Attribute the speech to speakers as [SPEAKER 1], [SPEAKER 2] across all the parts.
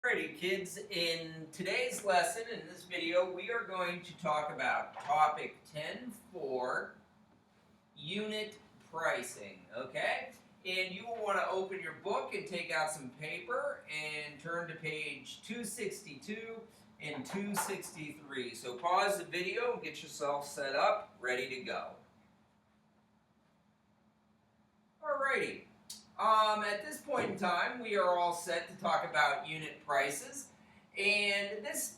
[SPEAKER 1] Alrighty, kids, in today's lesson, in this video, we are going to talk about topic 10 for unit pricing, okay? And you will want to open your book and take out some paper and turn to page 262 and 263. So pause the video and get yourself set up, ready to go. Alrighty. At this point in time, we are all set to talk about unit prices, and this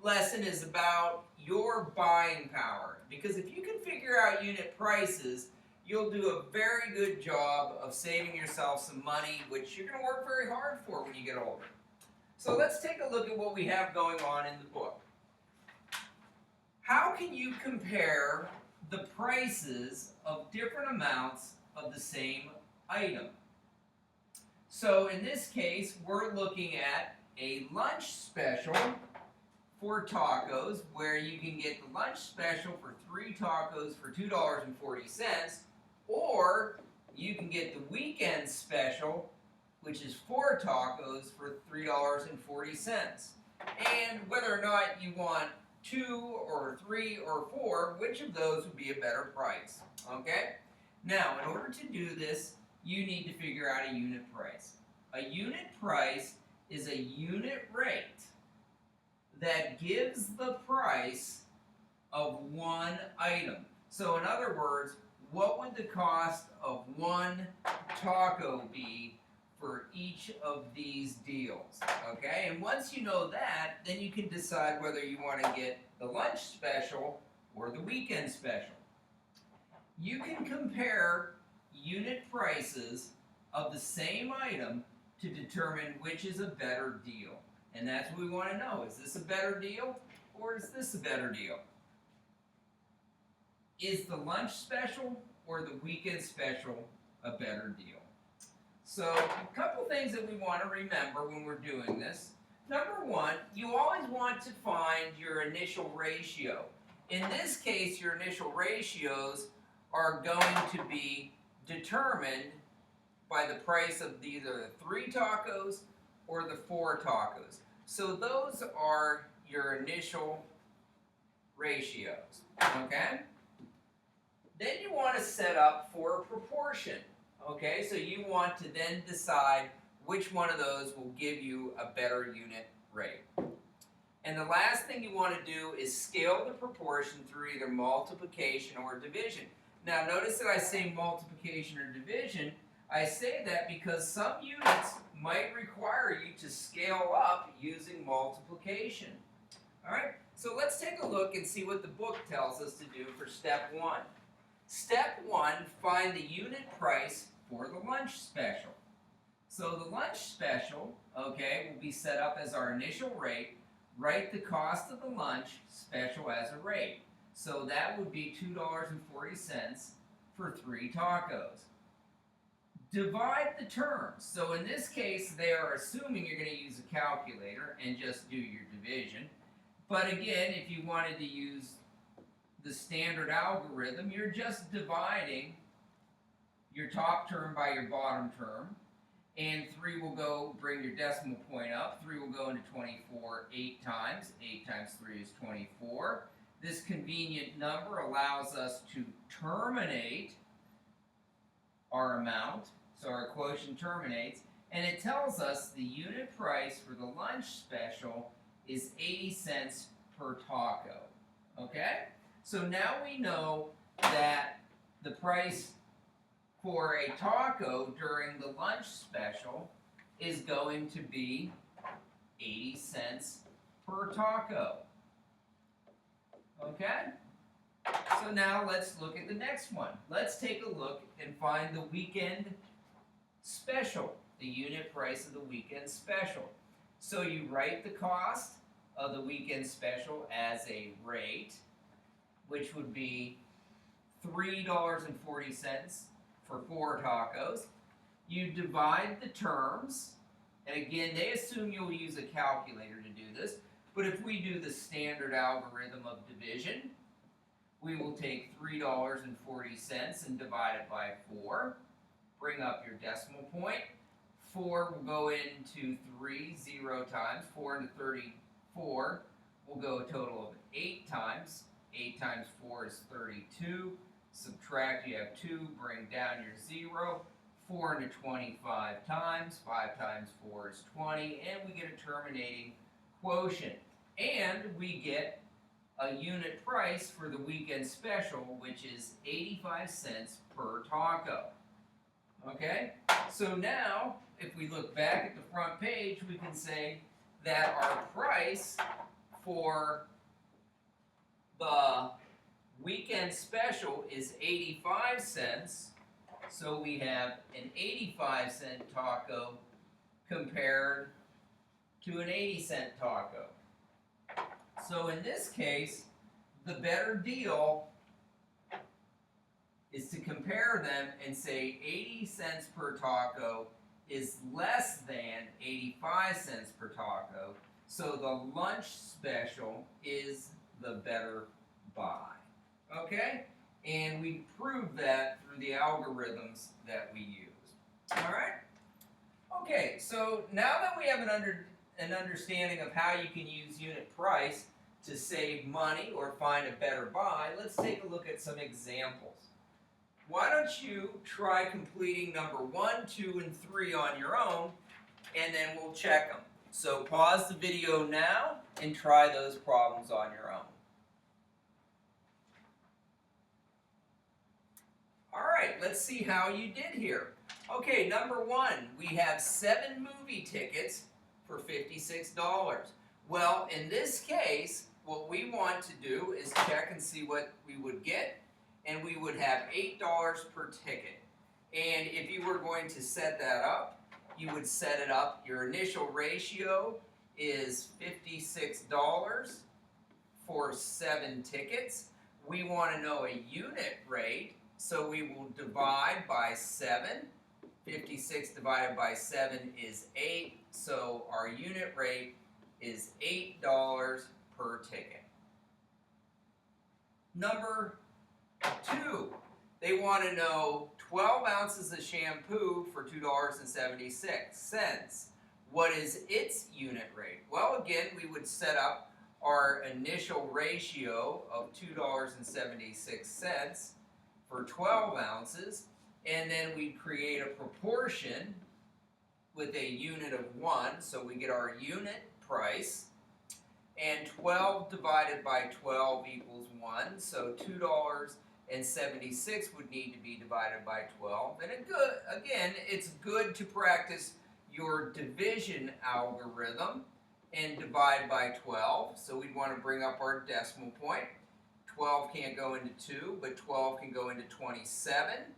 [SPEAKER 1] lesson is about your buying power, because if you can figure out unit prices, you'll do a very good job of saving yourself some money, which you're going to work very hard for when you get older. So let's take a look at what we have going on in the book. How can you compare the prices of different amounts of the same item? So in this case, we're looking at a lunch special for tacos, where you can get the lunch special for 3 tacos for $2.40, or you can get the weekend special, which is 4 tacos for $3.40. And whether or not you want 2 or 3 or 4, which of those would be a better price? Okay? Now, in order to do this, you need to figure out a unit price. A unit price is a unit rate that gives the price of one item. So in other words, what would the cost of one taco be for each of these deals? Okay, and once you know that, then you can decide whether you want to get the lunch special or the weekend special. You can compare unit prices of the same item to determine which is a better deal. And that's what we want to know. Is this a better deal, or is this a better deal? Is the lunch special or the weekend special a better deal? So a couple things that we want to remember when we're doing this. Number one, you always want to find your initial ratio. In this case, your initial ratios are going to be determined by the price of either the 3 tacos or the 4 tacos. So those are your initial ratios, okay? Then you want to set up for a proportion, okay? So you want to then decide which one of those will give you a better unit rate. And the last thing you want to do is scale the proportion through either multiplication or division. Now notice that I say multiplication or division. I say that because some units might require you to scale up using multiplication. Alright, so let's take a look and see what the book tells us to do for step 1. Step 1, find the unit price for the lunch special. So the lunch special, okay, will be set up as our initial rate. Write the cost of the lunch special as a rate. So that would be $2.40 for 3 tacos. Divide the terms. So in this case, they are assuming you're going to use a calculator and just do your division. But again, if you wanted to use the standard algorithm, you're just dividing your top term by your bottom term. And 3 will go, bring your decimal point up. 3 will go into 24 8 times. 8 times 3 is 24. This convenient number allows us to terminate our amount. So our quotient terminates, and it tells us the unit price for the lunch special is 80 cents per taco. Okay? So now we know that the price for a taco during the lunch special is going to be 80 cents per taco. Okay? So now let's look at the next one. Let's take a look and find the weekend special, the unit price of the weekend special. So you write the cost of the weekend special as a rate, which would be $3.40 for 4 tacos. You divide the terms, and again, they assume you'll use a calculator to do this, but if we do the standard algorithm of division, we will take $3.40 and divide it by 4. Bring up your decimal point. 4 will go into 3 0 times. 4 into 34 will go a total of 8 times. 8 times 4 is 32. Subtract, you have 2. Bring down your 0. 4 into 25 times. 5 times 4 is 20. And we get a terminating quotient. And we get a unit price for the weekend special, which is 85 cents per taco. Okay? So now, if we look back at the front page, we can say that our price for the weekend special is 85 cents. So we have an 85-cent taco compared to an 80-cent taco. So in this case, the better deal is to compare them and say 80 cents per taco is less than 85 cents per taco. So the lunch special is the better buy. Okay? And we proved that through the algorithms that we used. All right? Okay, so now that we have an understanding of how you can use unit price to save money or find a better buy, let's take a look at some examples. Why don't you try completing number 1, 2, and 3 on your own, and then we'll check them. So pause the video now and try those problems on your own. All right, let's see how you did here. Okay, number 1, we have 7 movie tickets for $56. Well, in this case, what we want to do is check and see what we would get, and we would have $8 per ticket. And if you were going to set that up, you would set it up, your initial ratio is $56 for 7 tickets. We want to know a unit rate, so we will divide by 7. 56 divided by 7 is 8, so our unit rate is $8 per ticket. Number 2, they want to know 12 ounces of shampoo for $2.76. What is its unit rate? Well, again, we would set up our initial ratio of $2.76 for 12 ounces, and then we create a proportion with a unit of 1, so we get our unit price, and 12 divided by 12 equals 1, so $2.76 would need to be divided by 12. And again, it's good to practice your division algorithm and divide by 12. So we'd want to bring up our decimal point. 12 can't go into 2, but 12 can go into 27.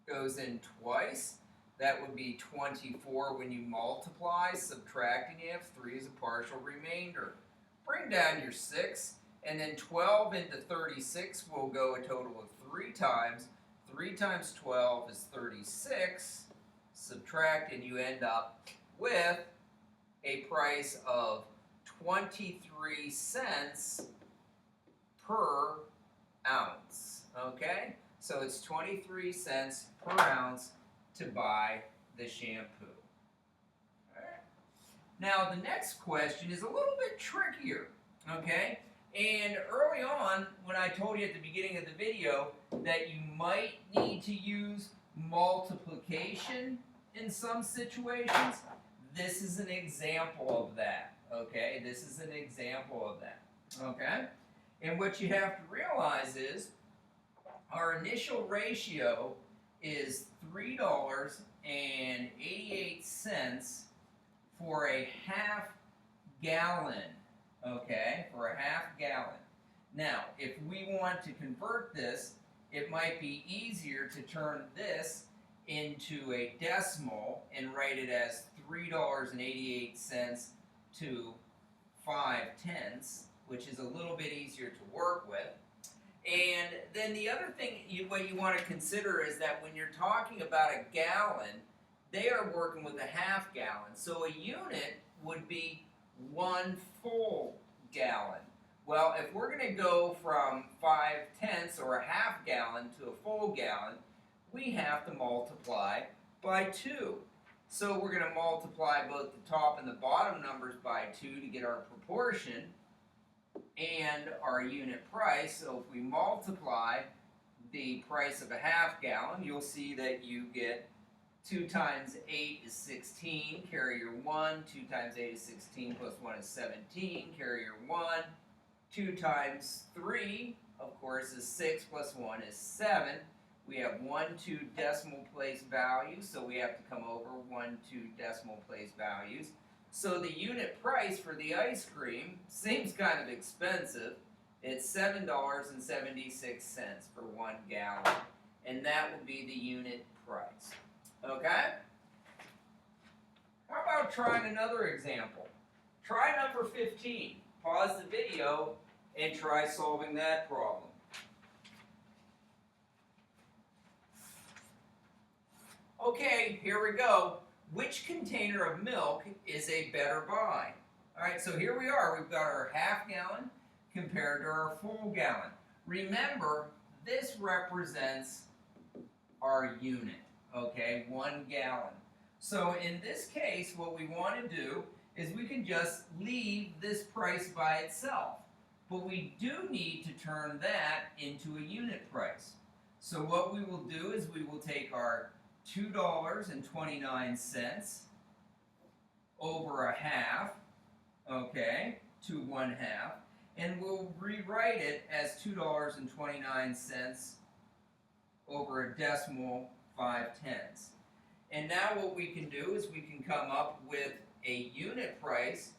[SPEAKER 1] Goes in twice. That would be 24 when you multiply. Subtracting, you have 3 as a partial remainder. Bring down your 6, and then 12 into 36 will go a total of 3 times. 3 times 12 is 36. Subtract, and you end up with a price of 23 cents per ounce. Okay? So it's 23 cents per ounce to buy the shampoo. All right. Now, the next question is a little bit trickier. Okay? And early on, when I told you at the beginning of the video that you might need to use multiplication in some situations, this is an example of that. Okay? This is an example of that. Okay? And what you have to realize is our initial ratio is $3.88 for a half gallon. Okay, for a half gallon. Now, if we want to convert this, it might be easier to turn this into a decimal and write it as $3.88 to 5/10, which is a little bit easier to work with. And then the other thing what you want to consider is that when you're talking about a gallon, they are working with a half gallon. So a unit would be 1 full gallon. Well, if we're going to go from 5/10 or a half gallon to a full gallon, we have to multiply by 2. So we're going to multiply both the top and the bottom numbers by 2 to get our proportion and our unit price. So if we multiply the price of a half gallon, you'll see that you get 2 times 8 is 16, carry your 1. 2 times 8 is 16, plus 1 is 17, carry your 1. 2 times 3, of course, is 6, plus 1 is 7. We have 1, 2 decimal place values, so we have to come over 1, 2 decimal place values. So the unit price for the ice cream seems kind of expensive. It's $7.76 for 1 gallon, and that would be the unit price. Okay? How about trying another example? Try number 15. Pause the video and try solving that problem. Okay, here we go. Which container of milk is a better buy? All right, so here we are. We've got our half gallon compared to our full gallon. Remember, this represents our unit, okay, 1 gallon. So in this case, what we want to do is we can just leave this price by itself. But we do need to turn that into a unit price. So what we will do is we will take our $2.29 over a half, okay, to 1/2, and we'll rewrite it as $2.29 over a decimal 5/10. And now what we can do is we can come up with a unit price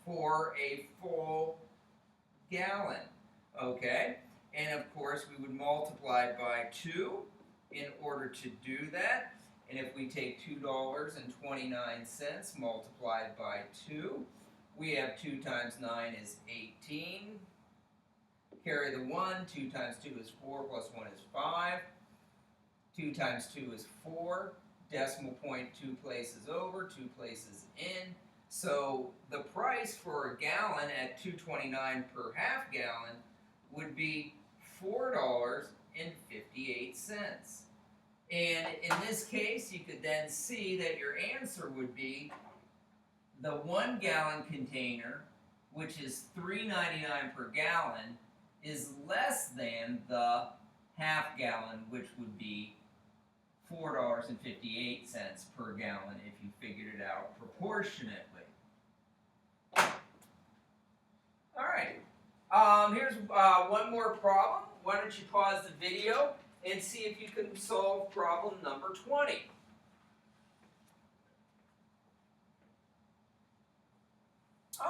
[SPEAKER 1] for a full gallon, okay? And of course we would multiply by 2 in order to do that. And if we take $2.29 multiplied by 2, we have 2 times 9 is 18. Carry the 1, 2 times 2 is 4, plus 1 is 5. 2 times 2 is 4. Decimal point 2 places over, 2 places in. So the price for a gallon at $2.29 per half gallon would be $4.58. And in this case, you could then see that your answer would be the 1 gallon container, which is $3.99 per gallon, is less than the half gallon, which would be $4.58 per gallon if you figured it out proportionately. All right. Here's one more problem. Why don't you pause the video and see if you can solve problem number 20.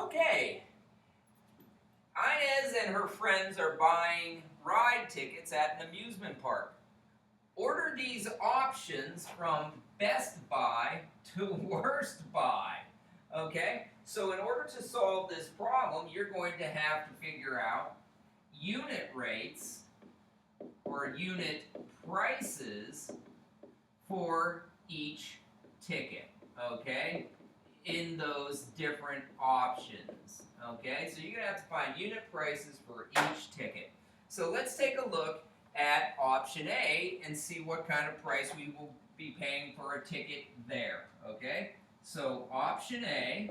[SPEAKER 1] Okay. Inez and her friends are buying ride tickets at an amusement park. Order these options from best buy to worst buy. Okay? So in order to solve this problem, you're going to have to figure out unit rates or unit prices for each ticket, okay, in those different options, okay? So you're going to have to find unit prices for each ticket. So let's take a look at option A and see what kind of price we will be paying for a ticket there, okay? So option A,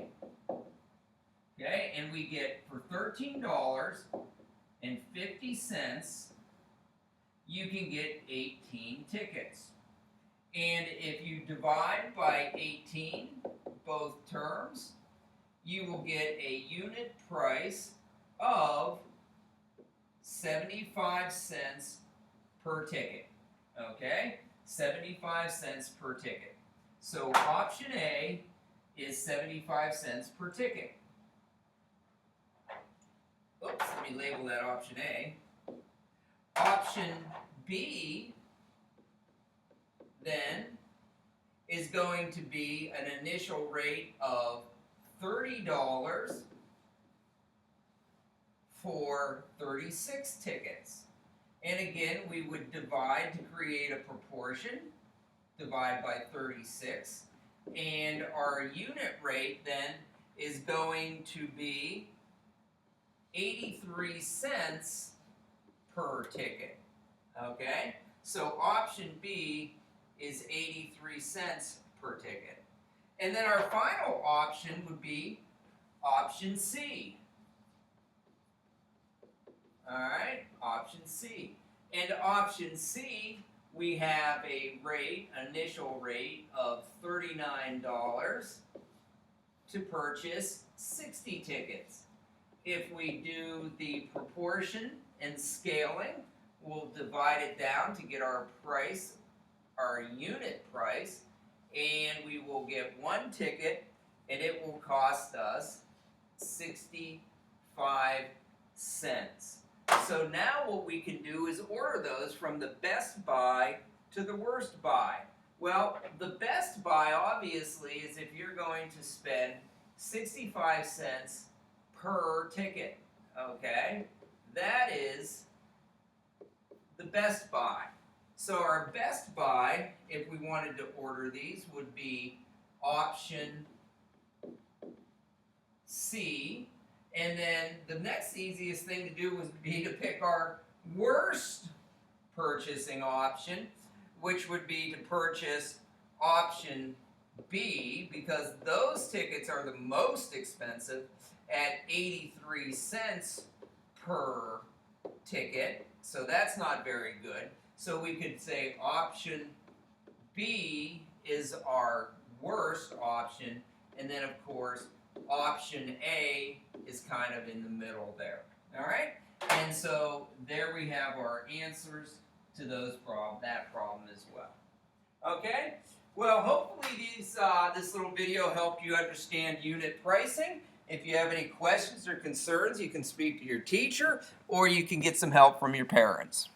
[SPEAKER 1] okay, and we get for $13.50, you can get 18 tickets. And if you divide by 18, both terms, you will get a unit price of 75 cents per ticket. Okay? 75 cents per ticket. So option A is 75 cents per ticket. Oops, let me label that option A. Option B then is going to be an initial rate of $30 for 36 tickets. And again, we would divide to create a proportion, divide by 36, and our unit rate then is going to be 83 cents per ticket. Okay? So option B is 83 cents per ticket. And then our final option would be option C. Alright, option C. And option C, we have a rate, initial rate of $39 to purchase 60 tickets. If we do the proportion and scaling, we'll divide it down to get our price, our unit price, and we will get one ticket and it will cost us 65 cents. So now what we can do is order those from the best buy to the worst buy. Well, the best buy obviously is if you're going to spend 65 cents per ticket, okay? That is the best buy. So our best buy, if we wanted to order these, would be option C. And then the next easiest thing to do would be to pick our worst purchasing option, which would be to purchase option B, because those tickets are the most expensive at 83 cents per ticket. So that's not very good. So we could say option B is our worst option, and then of course option A is kind of in the middle there. All right? And so there we have our answers to that problem as well. Okay? Well, hopefully this little video helped you understand unit pricing. If you have any questions or concerns, you can speak to your teacher or you can get some help from your parents.